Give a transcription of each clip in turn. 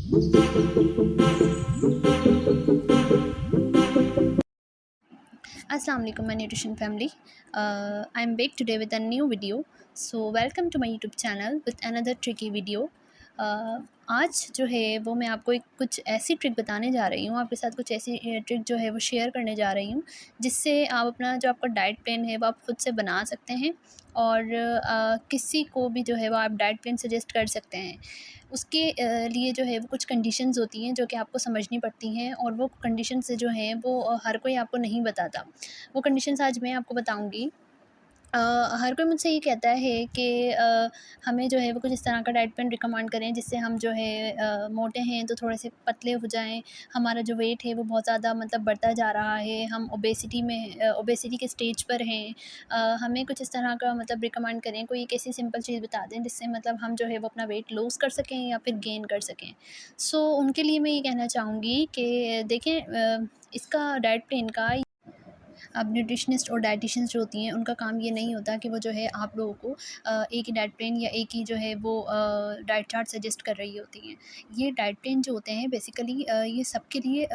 Assalamu alaikum my nutrition family. I'm back today with a new video. So welcome to my YouTube channel with another tricky video. आज जो है वो मैं आपको एक कुछ ऐसी ट्रिक बताने जा रही हूँ, आपके साथ कुछ ऐसी ट्रिक जो है वो शेयर करने जा रही हूँ, जिससे आप अपना जो आपका डाइट प्लान है वो आप खुद से बना सकते हैं और किसी को भी जो है वो आप डाइट प्लान सजेस्ट कर सकते हैं। उसके लिए जो है वो कुछ कंडीशंस होती हैं जो कि आपको समझनी पड़ती हैं, और वो कंडीशंस जो हैं वो हर कोई आपको नहीं बताता। वो कंडीशंस आज मैं आपको बताऊँगी। अ, हर कोई मुझसे ये कहता है कि हमें जो है वो कुछ इस तरह का डाइट प्लान रिकमेंड करें जिससे हम जो है मोटे हैं तो थोड़े से पतले हो जाएँ। हमारा जो वेट है वो बहुत ज़्यादा मतलब बढ़ता जा रहा है, हम ओबेसिटी के स्टेज पर हैं। हमें कुछ इस तरह का मतलब रिकमेंड करें, कोई एक ऐसी सिंपल चीज़ बता दें जिससे मतलब हम जो है वो अपना वेट लूज़ कर सकें या फिर गेन कर सकें। सो उनके लिए मैं ये कहना चाहूँगी कि देखिए, इसका डाइट प्लान का, अब न्यूट्रिशनिस्ट और डाइटिशियंस जो होती हैं उनका काम ये नहीं होता कि वो जो है आप लोगों को एक ही डाइट प्लान या एक ही जो है वो डाइट चार्ट सजेस्ट कर रही होती हैं। ये डाइट प्लान जो होते हैं बेसिकली ये सबके लिए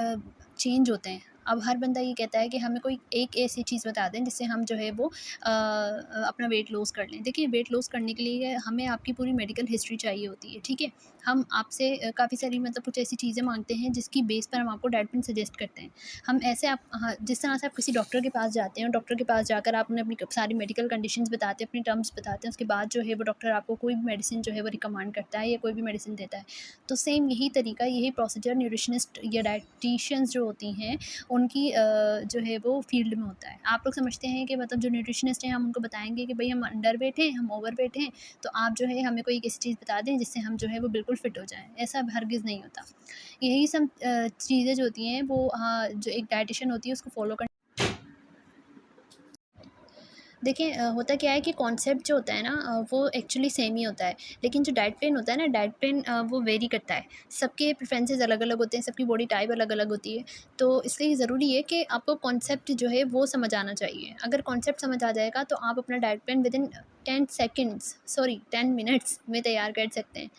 चेंज होते हैं। अब हर बंदा ये कहता है कि हमें कोई एक ऐसी चीज़ बता दें जिससे हम जो है वो अपना वेट लॉस कर लें। देखिए, वेट लॉस करने के लिए हमें आपकी पूरी मेडिकल हिस्ट्री चाहिए होती है, ठीक है? हम आपसे काफ़ी सारी मतलब कुछ ऐसी चीज़ें माँगते हैं जिसकी बेस पर हम आपको डाइट प्लान सजेस्ट करते हैं। हम ऐसे आप, हाँ, जिस तरह से आप किसी डॉक्टर के पास जाते हैं और डॉक्टर के पास जाकर आप उन्हें अपनी सारी मेडिकल कंडीशंस बताते हैं, अपनी टर्म्स बताते हैं, उसके बाद जो है वो डॉक्टर आपको कोई भी मेडिसिन जो है वो रिकमेंड करता है या कोई भी मेडिसिन देता है। तो सेम यही तरीका, यही प्रोसीजर न्यूट्रिशनिस्ट या डाइटिशियंस जो होती हैं उनकी जो है वो फील्ड में होता है। आप लोग समझते हैं कि मतलब जो न्यूट्रिशनिस्ट हैं हम उनको बताएँगे कि भई हम अंडर वेट हैं, हम ओवर वेट हैं, तो आप जो है हमें कोई एक ऐसी चीज़ बता दें जिससे हम जो है वो बिल्कुल फिट हो जाएँ। ऐसा हरगिज़ नहीं होता। यही सब चीज़ें जो होती हैं वो, हाँ, जो एक डायटीशियन होती है उसको फ़ॉलो कर। देखिए, होता क्या है कि कॉन्सेप्ट जो होता है ना, वो एक्चुअली सेम ही होता है, लेकिन जो डाइट प्लान होता है ना, डाइट प्लान वो वेरी करता है। सबके प्रेफरेंसेस अलग-अलग होते हैं, सबकी बॉडी टाइप अलग-अलग होती है। तो इसलिए ज़रूरी है कि आपको कॉन्सेप्ट जो है वो समझ आना चाहिए। अगर कॉन्सेप्ट समझ आ जाएगा तो आप अपना diet plan within 10 seconds, sorry 10 minutes में तैयार कर सकते हैं।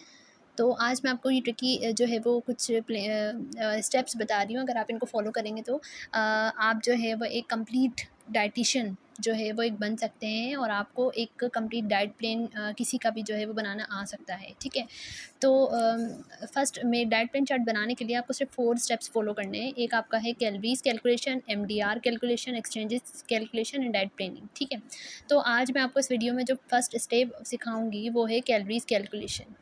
तो आज मैं आपको ये ट्रिकी जो है वो कुछ स्टेप्स बता रही हूँ। अगर आप इनको फॉलो करेंगे तो आप जो है वो एक कंप्लीट डाइटिशियन जो है वो एक बन सकते हैं, और आपको एक कंप्लीट डाइट प्लान किसी का भी जो है वो बनाना आ सकता है, ठीक है? तो फर्स्ट में डाइट प्लान चार्ट बनाने के लिए आपको सिर्फ 4 स्टेप्स फॉलो करने हैं। एक आपका है calories calculation, MDR calculation, exchanges calculation and diet planning, ठीक है? तो आज मैं आपको इस वीडियो में जो फर्स्ट स्टेप सिखाऊँगी वो है कैलोरीज़ कैलकुलेशन।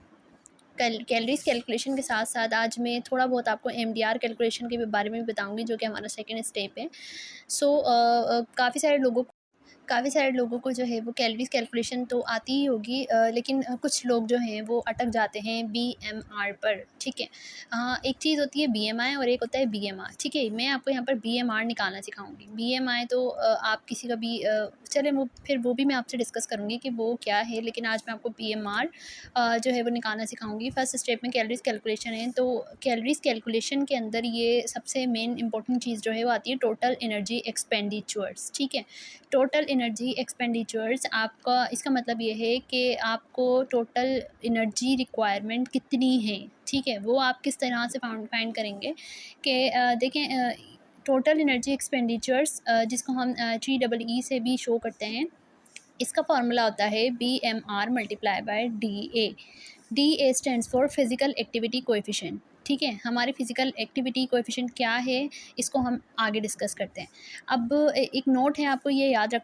कैलोरीज़ कैलकुलेशन के साथ साथ आज मैं थोड़ा बहुत आपको एमडीआर कैलकुलेशन के बारे में भी बताऊंगी, जो कि हमारा सेकंड स्टेप है। सो काफ़ी सारे लोगों को जो है वो कैलोरीज़ कैलकुलेशन तो आती ही होगी, लेकिन कुछ लोग जो हैं वो अटक जाते हैं बीएमआर पर, ठीक है? एक चीज़ होती है बीएमआई और एक होता है बीएमआर, ठीक है? मैं आपको यहाँ पर बीएमआर निकालना सिखाऊंगी। बीएमआई तो आप किसी का भी चले, वो भी मैं आपसे डिस्कस करूँगी कि वो क्या है, लेकिन आज मैं आपको बीएमआर जो है वो निकालना सिखाऊंगी। फर्स्ट स्टेप में कैलोरीज़ कैलकुलेशन है, तो कैलोरीज़ कैलकुलेशन के अंदर ये सबसे मेन इंपॉर्टेंट चीज़ जो है वो आती है टोटल एनर्जी एक्सपेंडिचर्स, ठीक है? टोटल एनर्जी एक्सपेंडिचर्स आपका, इसका मतलब ये है कि आपको टोटल एनर्जी रिक्वायरमेंट कितनी है, ठीक है? वो आप किस तरह से फाइंड करेंगे कि देखें, टोटल एनर्जी एक्सपेंडिचर्स जिसको हम टी डबल ई से भी शो करते हैं, इसका फार्मूला होता है B M R multiply by D A. D A stands for physical activity coefficient, ठीक है? हमारी फिज़िकल एक्टिविटी कोएफिशिएंट क्या है, इसको हम आगे डिस्कस करते हैं। अब एक नोट है, आपको ये याद रख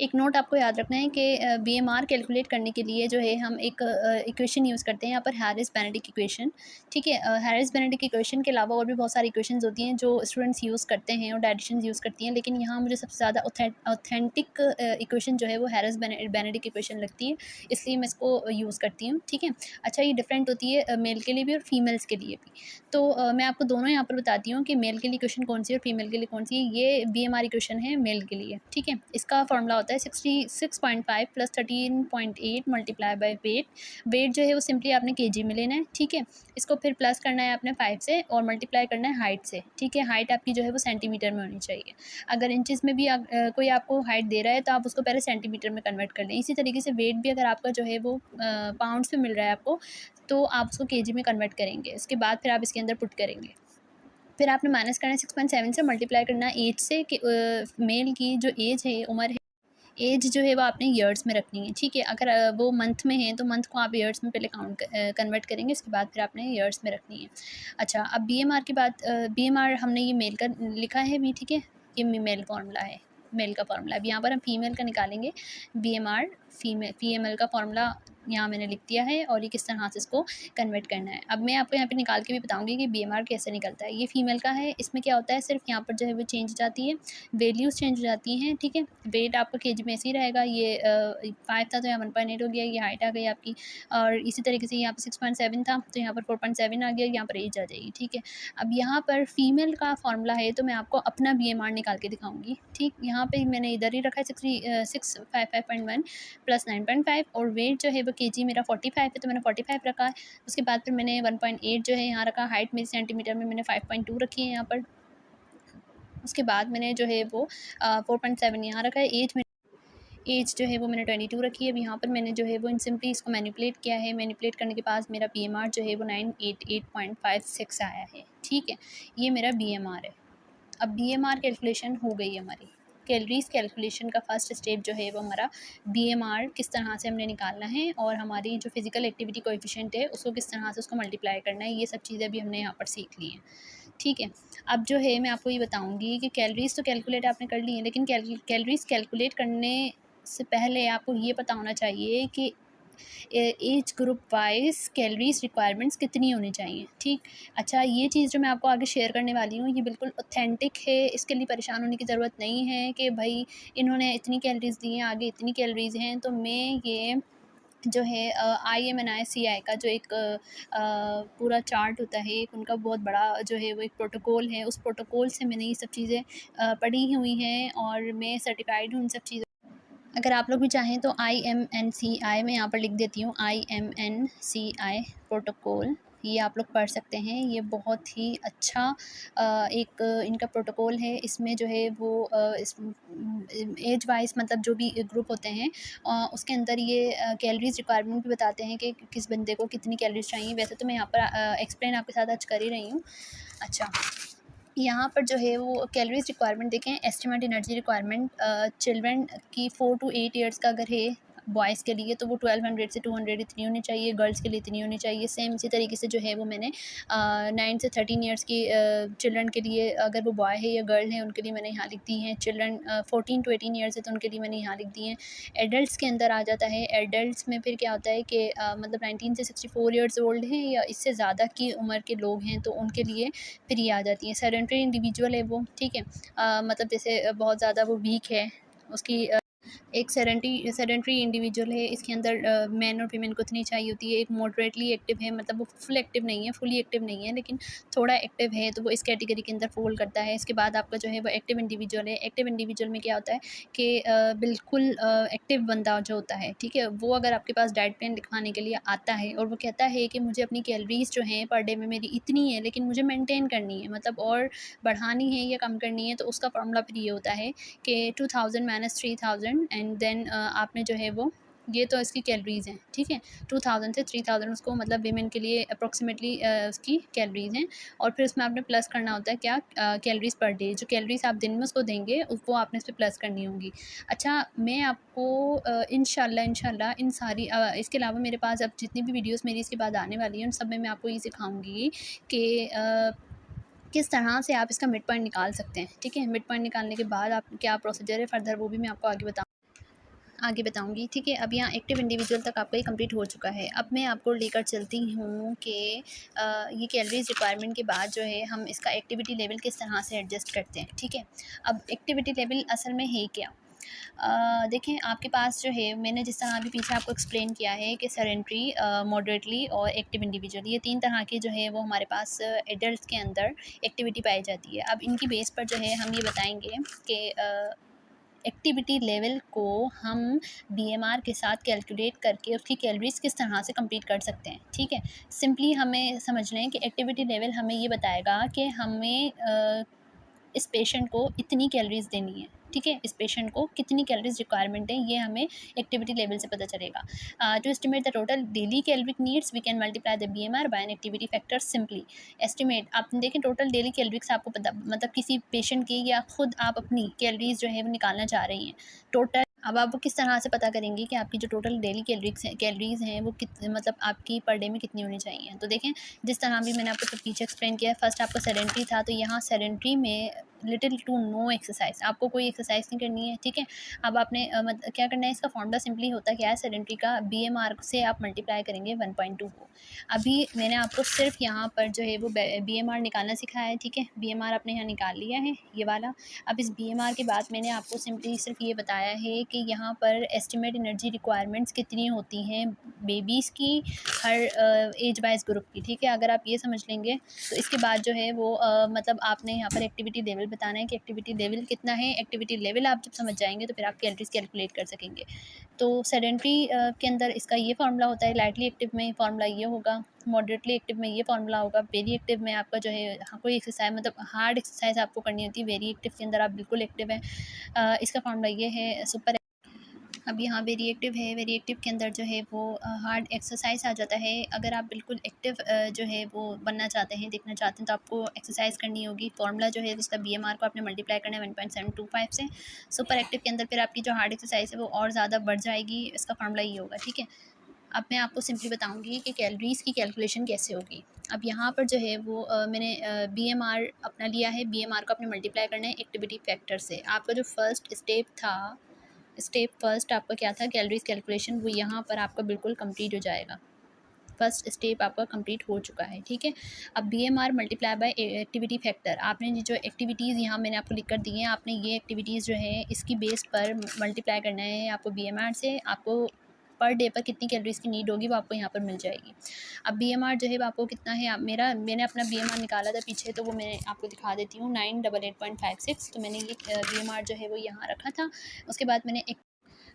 एक नोट आपको याद रखना है कि बीएमआर कैलकुलेट करने के लिए जो है हम एक इक्वेशन यूज़ करते हैं यहाँ पर, हैरिस बेनेडिक्ट इक्वेशन, ठीक है? हैरिस बेनेडिक्ट इक्वेशन के अलावा और भी बहुत सारी इक्वेशंस होती हैं जो स्टूडेंट्स यूज़ करते हैं और डायटिशियंस यूज़ करती हैं, लेकिन यहाँ मुझे सबसे ज़्यादा ऑथेंटिक इक्वेशन जो है वो हैरिस बेनेडिक्ट इक्वेशन लगती है, इसलिए मैं इसको यूज़ करती हूँ, ठीक है? अच्छा, ये डिफरेंट होती है मेल के लिए भी और फीमेल्स के लिए भी। तो मैं आपको दोनों यहाँ पर बताती हूँ कि मेल के लिए इक्वेशन कौन सी है और फीमेल के लिए कौन सी है। ये बीएमआर इक्वेशन है मेल के लिए, ठीक है? इसका फॉर्मूला होता है 66.5 plus 13.8 multiply by weight. Weight जो है वो सिंपली आपने केजी में लेना है, ठीक है? इसको फिर प्लस करना है आपने 5 से और मल्टीप्लाई करना है हाइट से, ठीक है? हाइट आपकी जो है वो सेंटीमीटर में होनी चाहिए। अगर इंचज़ में भी कोई आपको हाइट दे रहा है तो आप उसको पहले सेंटीमीटर में कन्वर्ट कर लें। इसी तरीके से वेट भी अगर आपका जो है वो पाउंड्स में मिल रहा है आपको, तो आप उसको केजी में कन्वर्ट करेंगे। उसके बाद फिर आप इसके अंदर पुट करेंगे। फिर आपने माइनस करना है 6.7 से, मल्टीप्लाई करना है 8 से कि मेल की जो एज है, उम्र है, एज जो है वो आपने ईयर्स में रखनी है, ठीक है। अगर वो मंथ में है तो मंथ को आप ईयर्स में पहले कन्वर्ट करेंगे, उसके बाद फिर आपने ईयर्स में रखनी है। अच्छा, अब बीएमआर की बात, बीएमआर हमने ये मेल का लिखा है भी, ठीक है। ये मेल फार्मूला है, मेल का फार्मूला। अब यहाँ पर हम फीमेल का निकालेंगे, बीएमआर फीमेल का फार्मूला यहाँ मैंने लिख दिया है, और ये किस तरह से इसको कन्वर्ट करना है। अब मैं आपको यहाँ पे निकाल के भी बताऊंगी कि बीएमआर कैसे निकलता है। ये फीमेल का है, इसमें क्या होता है, सिर्फ यहाँ पर जो है वो चेंज हो जाती है, वैल्यूज़ चेंज हो जाती हैं, ठीक है। वेट आपका केजी में ऐसे ही रहेगा। ये 5 था तो यहाँ 1.8 हो गया, ये हाइट आ गई आपकी। और इसी तरीके से यहाँ पर 6.7 था तो यहाँ पर 4.7 आ गया, यहाँ पर एज आ जाएगी, ठीक है। अब यहाँ पर फीमेल का फार्मूला है तो मैं आपको अपना बीएमआर निकाल के दिखाऊंगी, ठीक। यहाँ पे मैंने इधर ही रखा है 655.1 प्लस 9.5, और वेट जो है वो केजी मेरा 45 है तो मैंने 45 रखा है। उसके बाद फिर मैंने 1.8 जो है यहाँ रखा, हाइट मेरी सेंटीमीटर में मैंने 5.2 रखी है यहाँ पर। उसके बाद मैंने जो है वो 4.7 यहाँ रखा है। एज जो है वो मैंने 22 रखी है। अब यहाँ पर मैंने जो है वो इन सिंपली इसको मैनिपुलेट किया है। मैनिपुलेट करने के बाद मेरा बीएमआर जो है वो 988.56 आया है, ठीक है। ये मेरा बीएमआर है। अब बीएमआर कैलकुलेशन हो गई हमारी। कैलोरीज़ कैलकुलेशन का फर्स्ट स्टेप जो है वो हमारा बीएमआर किस तरह से हमने निकालना है, और हमारी जो फिज़िकल एक्टिविटी कोएफिशिएंट है उसको किस तरह से उसको मल्टीप्लाई करना है, ये सब चीज़ें अभी हमने यहाँ पर सीख ली हैं, ठीक है। अब जो है मैं आपको ये बताऊँगी कि कैलोरीज़ तो कैलकुलेट आपने कर ली है, लेकिन कैलोरीज़ कैलकुलेट करने से पहले आपको ये पता होना चाहिए कि age group wise calories requirements कितनी होनी चाहिए, ठीक। अच्छा, ये चीज़ जो मैं आपको आगे शेयर करने वाली हूँ ये बिल्कुल ऑथेंटिक है, इसके लिए परेशान होने की ज़रूरत नहीं है कि भाई इन्होंने इतनी कैलोरीज़ दी हैं, आगे इतनी कैलोरीज़ हैं। तो मैं ये जो है IMNICI का जो एक पूरा चार्ट होता है, एक उनका बहुत बड़ा जो है वो एक प्रोटोकॉल है, उस प्रोटोकॉल से मैंने ये सब चीज़ें पढ़ी हुई हैं, और मैं सर्टिफाइड हूँ इन सब चीज़ों। अगर आप लोग भी चाहें तो IMNCI मैं यहाँ पर लिख देती हूँ, IMNCI प्रोटोकॉल, ये आप लोग पढ़ सकते हैं। ये बहुत ही अच्छा एक इनका प्रोटोकॉल है। इसमें जो है वो इस एज वाइज मतलब जो भी ग्रुप होते हैं उसके अंदर ये कैलोरीज़ रिक्वायरमेंट भी बताते हैं कि किस बंदे को कितनी कैलोरीज़ चाहिए। वैसे तो मैं यहाँ पर एक्सप्लेन आपके साथ आज कर ही रही हूँ। अच्छा, यहाँ पर जो है वो कैलोरीज़ रिक्वायरमेंट देखें, एस्टिमेट एनर्जी रिक्वायरमेंट चिल्ड्रन की 4 to 8 ईयर्स का अगर है बॉयज़ के लिए तो वो 1200 से 200 इतनी होनी चाहिए, गर्ल्स के लिए इतनी होनी चाहिए। सेम इसी तरीके से जो है वो मैंने 9 से 13 ईयर्स की चिल्ड्रन के लिए, अगर वो बॉय है या गर्ल है उनके लिए मैंने यहाँ लिख दी हैं। चिल्ड्रन 14 to 18 ईयर्स है तो उनके लिए मैंने यहाँ लिख दी हैं। एडल्ट्स के अंदर आ जाता है, एडल्ट्स में फिर क्या होता है कि मतलब 19 से 64 ईयर्स ओल्ड हैं या इससे ज़्यादा की उम्र के लोग हैं तो उनके लिए फिर ये आ जाती है। सेडेंटरी इंडिविजुअल है वो, ठीक है। मतलब जैसे बहुत ज़्यादा वो वीक है, उसकी एक सेडेंटरी इंडिविजुअल है, इसके अंदर मैन और फीमेल को इतनी चाहिए होती है। एक मॉडरेटली एक्टिव है, मतलब वो फुल एक्टिव नहीं है, फुली एक्टिव नहीं है, लेकिन थोड़ा एक्टिव है, तो वो इस कैटेगरी के अंदर फॉल करता है। इसके बाद आपका जो है वो एक्टिव इंडिविजुअल है। एक्टिव इंडिविजुअल में क्या होता है कि बिल्कुल एक्टिव बंदा जो होता है, ठीक है, वो अगर आपके पास डाइट प्लान लिखवाने के लिए आता है और वो कहता है कि मुझे अपनी कैलोरीज़ जो हैं पर डे में मेरी इतनी है, लेकिन मुझे मेंटेन करनी है, मतलब और बढ़ानी है या कम करनी है, तो उसका फॉर्मूला फिर ये होता है कि 2000 माइनस 3000 एंड देन आपने जो है वो ये तो इसकी कैलोरीज़ हैं, ठीक है। 2000 से 3000 उसको मतलब वीमेन के लिए अप्रॉक्सीमेटली उसकी कैलोरीज़ हैं, और फिर उसमें आपने प्लस करना होता है क्या, कैलोरीज़ पर डे। जो कैलोरीज़ आप दिन में उसको देंगे वो आपने इस पर प्लस करनी होंगी। अच्छा, मैं आपको इंशाल्लाह इन सारी इसके अलावा मेरे पास अब जितनी भी वीडियोज़ मेरी इसके बाद आने वाली हैं उन सब में मैं आपको ये सिखाऊँगी कि किस तरह से आप इसका मिड पॉइंट निकाल सकते हैं, ठीक है। मिड पॉइंट निकालने के बाद आप क्या प्रोसीजर है फर्दर वो भी मैं आपको आगे बताऊँगी, ठीक है। अब यहाँ एक्टिव इंडिविजुअल तक आपका ये कंप्लीट हो चुका है। अब मैं आपको लेकर चलती हूँ कि ये कैलोरीज़ रिक्वायरमेंट के बाद जो है हम इसका एक्टिविटी लेवल किस तरह से एडजस्ट करते हैं, ठीक है। अब एक्टिविटी लेवल असल में है क्या, देखें आपके पास जो है मैंने जिस तरह अभी पीछे आपको एक्सप्लेन किया है कि सेडेंटरी, मॉडरेटली और एक्टिव इंडिविजुअल, ये 3 तरह के जो है वो हमारे पास एडल्ट के अंदर एक्टिविटी पाई जाती है। अब इनकी बेस पर जो है हम ये बताएंगे कि एक्टिविटी लेवल को हम बीएमआर के साथ कैलकुलेट करके उसकी कैलोरीज़ किस तरह से कंप्लीट कर सकते हैं, ठीक है। सिंपली हमें समझ लें कि एक्टिविटी लेवल हमें ये बताएगा कि हमें इस पेशेंट को इतनी कैलोरीज़ देनी है, ठीक है। इस पेशेंट को कितनी कैलोरीज रिक्वायरमेंट है ये हमें एक्टिविटी लेवल से पता चलेगा। To estimate the total daily caloric needs we can multiply the BMR by an activity factor simply. Estimate आप देखें टोटल डेली कैलोरीज आपको पता मतलब किसी पेशेंट की या खुद आप अपनी कैलोरीज जो है वो निकालना चाह रही हैं टोटल। अब आप वो किस तरह से पता करेंगे कि आपकी जो टोटल डेली कैलोरीज हैं वो मतलब आपकी पर डे में कितनी होनी चाहिए। तो देखें जिस तरह भी मैंने आपको पीछे एक्सप्लेन किया है, फर्स्ट आपका सेडेंट्री था तो यहाँ सेडेंट्री में लिटिल टू नो एक्सरसाइज, आपको कोई एक्सरसाइज नहीं करनी है। ठीक है। अब आपने क्या करना है, इसका फॉर्मूला सिंपली होता क्या है, सेडेंट्री का बीएमआर से आप मल्टीप्लाई करेंगे 1.2 को। अभी मैंने आपको सिर्फ यहाँ पर जो है वो बीएमआर निकालना सिखाया है। ठीक है। बीएमआर आपने यहाँ निकाल लिया है ये वाला। अब इस बीएमआर के बाद मैंने आपको सिंपली सिर्फ ये बताया है कि यहाँ पर एस्टिमेट एनर्जी रिक्वायरमेंट्स कितनी होती हैं बेबीज़ की हर एज वाइज ग्रुप की। ठीक है। अगर आप ये समझ लेंगे तो इसके बाद जो है वो मतलब आपने यहाँ पर एक्टिविटी लेवल बताना है कि एक्टिविटी लेवल कितना है। एक्टिविटी लेवल आप जब समझ जाएंगे तो फिर आप कैलोरीज कैलकुलेट कर सकेंगे। तो सेडेंट्री के अंदर इसका ये फार्मूला होता है, लाइटली एक्टिव में फार्मूला ये होगा, मॉडरेटली एक्टिव में ये फार्मूला होगा, वेरी एक्टिव में आपका जो है कोई एक्सरसाइज मतलब हार्ड एक्सरसाइज आपको करनी होती है, वेरी एक्टिव के अंदर आप बिल्कुल एक्टिव हैं। इसका फार्मूला ये है सुपर। अब यहाँ वेरी एक्टिव है, वेरी एक्टिव के अंदर जो है वो हार्ड एक्सरसाइज आ जाता है। अगर आप बिल्कुल एक्टिव जो है वो बनना चाहते हैं, देखना चाहते हैं तो आपको एक्सरसाइज करनी होगी। फॉर्मूला जो है इसका बीएमआर को आपने मल्टीप्लाई करना है 1.725 से। सुपर एक्टिव के अंदर फिर आपकी जो हार्ड एक्सरसाइज है वो और ज़्यादा बढ़ जाएगी, इसका फार्मूला ये होगा। ठीक है। अब मैं आपको सिंपली बताऊंगी कि कैलोरीज़ की कैलकुलेशन कैसे होगी। अब यहाँ पर जो है वो मैंने बीएमआर अपना लिया है, बीएमआर को आपने मल्टीप्लाई करना है एक्टिविटी फैक्टर से। आपका जो फर्स्ट स्टेप था, स्टेप फर्स्ट आपका क्या था, कैलोरीज कैलकुलेशन, वो यहाँ पर आपका बिल्कुल कंप्लीट हो जाएगा। फर्स्ट स्टेप आपका कंप्लीट हो चुका है। ठीक है। अब BMR multiply by activity factor, आपने जो एक्टिविटीज़ यहाँ मैंने आपको लिख कर दी हैं, आपने ये एक्टिविटीज़ जो है इसकी बेस पर मल्टीप्लाई करना है आपको बीएमआर से। आपको पर डे पर कितनी कैलोरीज़ की नीड होगी वो आपको यहाँ पर मिल जाएगी। अब बीएमआर जो है वो आपको कितना है, आप मैंने अपना बीएमआर निकाला था पीछे, तो वो मैं आपको दिखा देती हूँ 988.56। तो मैंने ये बीएमआर जो है वो यहाँ रखा था। उसके बाद मैंने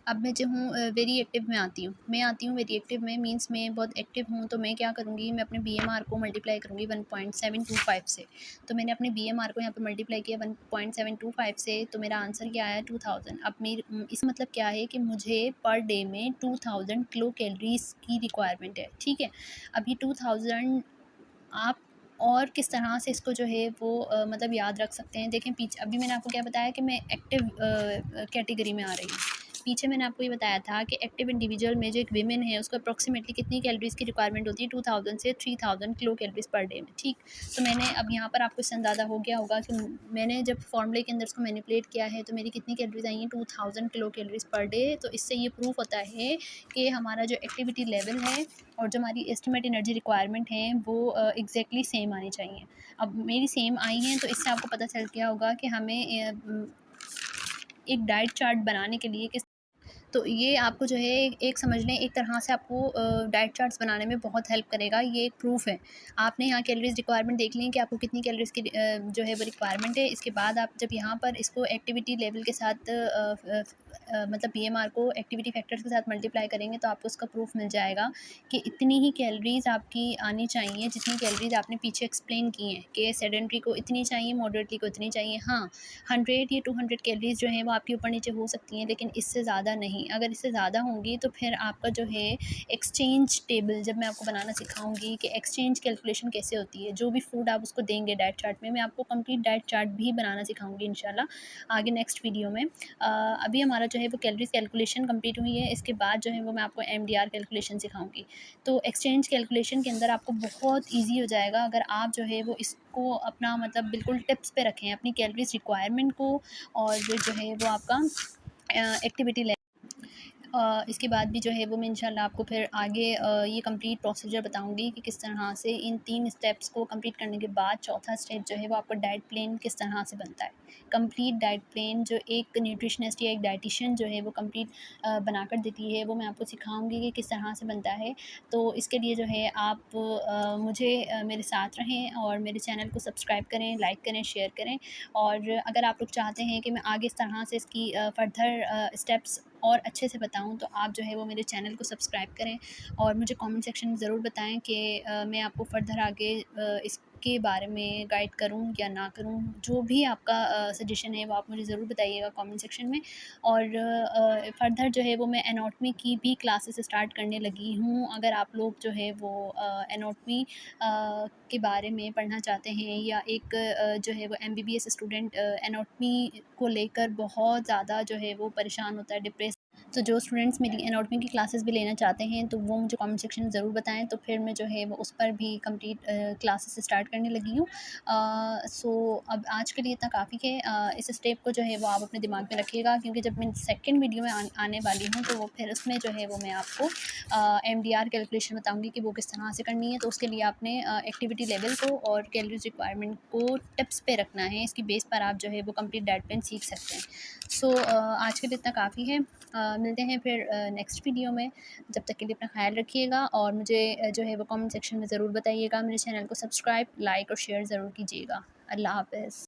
अब मैं जो हूँ वेरी एक्टिव में आती हूँ, वेरी एक्टिव में, मींस मैं बहुत एक्टिव हूँ। तो मैं क्या करूँगी, मैं अपने बीएमआर को मल्टीप्लाई करूँगी 1.725 से। तो मैंने अपने बीएमआर को यहाँ पर मल्टीप्लाई किया 1.725 से, तो मेरा आंसर क्या आया 2000। अब मेरी इस मतलब क्या है कि मुझे पर डे में 2000 किलो कैलोरीज की रिक्वायरमेंट है। ठीक है। अभी 2000 आप और किस तरह से इसको जो है वो मतलब याद रख सकते हैं। देखें पीछे अभी मैंने आपको क्या बताया कि मैं एक्टिव कैटेगरी में आ रही हूँ। पीछे मैंने आपको ये बताया था कि एक्टिव इंडिविजुअल में जो एक वीमेन है उसको अप्रॉक्सीमेटली कितनी कैलोरीज़ की रिक्वायरमेंट होती है, 2000 से 3000 किलो कैलोरीज़ पर डे में। ठीक। तो मैंने अब यहाँ पर आपको इससे अंदाज़ा हो गया होगा कि मैंने जब फॉर्मूले के अंदर इसको मैनिपुलेट किया है तो मेरी कितनी कैलोरीज़ आई हैं, 2000 किलो कैलोरीज़ पर डे। तो इससे ये प्रूफ होता है कि हमारा जो एक्टिविटी लेवल है और जो हमारी एस्टिमेट एनर्जी रिक्वायरमेंट है वो एग्जैक्टली सेम आनी चाहिए। अब मेरी सेम आई हैं तो इससे आपको पता चल गया होगा कि हमें एक डाइट चार्ट बनाने के लिए किस, तो ये आपको जो है एक समझ लें एक तरह से आपको डाइट चार्ट्स बनाने में बहुत हेल्प करेगा। ये एक प्रूफ है। आपने यहाँ कैलोरीज़ रिक्वायरमेंट देख ली है कि आपको कितनी कैलोरीज़ की जो है वो रिक्वायरमेंट है। इसके बाद आप जब यहाँ पर इसको एक्टिविटी लेवल के साथ मतलब बीएमआर को एक्टिविटी फैक्टर्स के साथ मल्टीप्लाई करेंगे तो आपको उसका प्रूफ मिल जाएगा कि इतनी ही कैलोरीज़ आपकी आनी चाहिए जितनी कैलोरीज़ आपने पीछे एक्सप्लेन की हैं कि सेडेंट्री को इतनी चाहिए, मॉडरेटली को इतनी चाहिए। हाँ, 100 या 200 कैलोरीज़ जो हैं वो आपके ऊपर नीचे हो सकती हैं, लेकिन इससे ज़्यादा नहीं। अगर इससे ज़्यादा होंगी तो फिर आपका जो है एक्सचेंज टेबल जब मैं आपको बनाना सिखाऊंगी कि एक्सचेंज कैलकुलेशन कैसे होती है, जो भी फूड आप उसको देंगे डाइट चार्ट में, मैं आपको कंप्लीट डाइट चार्ट भी बनाना सिखाऊंगी इंशाल्लाह आगे नेक्स्ट वीडियो में। अभी हमारा जो है वो कैलोरीज कैलकुलेशन कंप्लीट हुई है। इसके बाद जो है वो मैं आपको एमडीआर कैलकुलेशन सिखाऊंगी। तो एक्सचेंज कैलकुलेशन के अंदर आपको बहुत ईजी हो जाएगा अगर आप जो है वो इसको अपना मतलब बिल्कुल टिप्स पे रखें अपनी कैलोरीज रिक्वायरमेंट को, और जो है वो आपका एक्टिविटी। इसके बाद भी जो है वो मैं इंशाल्लाह आपको फिर आगे ये कंप्लीट प्रोसीजर बताऊंगी कि किस तरह से इन 3 स्टेप्स को कंप्लीट करने के बाद चौथा स्टेप जो है वो आपका डाइट प्लान किस तरह से बनता है। कंप्लीट डाइट प्लान जो एक न्यूट्रिशनिस्ट या एक डाइटिशियन जो है वो कंप्लीट बनाकर देती है वो मैं आपको सिखाऊंगी कि किस तरह से बनता है। तो इसके लिए जो है आप मुझे मेरे साथ रहें और मेरे चैनल को सब्सक्राइब करें, लाइक करें, शेयर करें। और अगर आप लोग चाहते हैं कि मैं आगे इस तरह से इसकी फर्दर स्टेप्स और अच्छे से बताऊँ तो आप जो है वो मेरे चैनल को सब्सक्राइब करें और मुझे कमेंट सेक्शन में ज़रूर बताएं कि मैं आपको फ़र्दर आगे इस के बारे में गाइड करूँ या ना करूँ? जो भी आपका सजेशन है वो आप मुझे ज़रूर बताइएगा कमेंट सेक्शन में। और फ़र्दर जो है वो मैं एनाटॉमी की भी क्लासेस स्टार्ट करने लगी हूँ। अगर आप लोग जो है वो एनाटॉमी के बारे में पढ़ना चाहते हैं, या एक जो है वो एमबीबीएस स्टूडेंट एनाटॉमी को लेकर बहुत ज़्यादा जो है वो परेशान होता है, डिप्रेस, तो जो स्टूडेंट्स मेरी एनाटॉमी की क्लासेस भी लेना चाहते हैं तो वो मुझे कमेंट सेक्शन में ज़रूर बताएं, तो फिर मैं जो है वो उस पर भी कंप्लीट क्लासेस स्टार्ट करने लगी हूँ। सो अब आज के लिए इतना काफ़ी है। इस स्टेप को जो है वो आप अपने दिमाग में रखिएगा, क्योंकि जब मैं सेकंड वीडियो में आने वाली हूँ तो वो फिर उसमें जो है वो मैं आपको एमडीआर कैलकुलेशन बताऊँगी कि वो किस तरह से करनी है। तो उसके लिए आपने एक्टिविटी लेवल को और कैलोरीज रिक्वायरमेंट को टिप्स पे रखना है। इसकी बेस पर आप जो है वो कंप्लीट डाइट प्लान सीख सकते हैं। सो आज के लिए इतना काफ़ी है। मिलते हैं फिर नेक्स्ट वीडियो में। जब तक के लिए अपना ख्याल रखिएगा, और मुझे जो है वो कमेंट सेक्शन में ज़रूर बताइएगा। मेरे चैनल को सब्सक्राइब, लाइक और शेयर ज़रूर कीजिएगा। अल्लाह हाफ़िज़।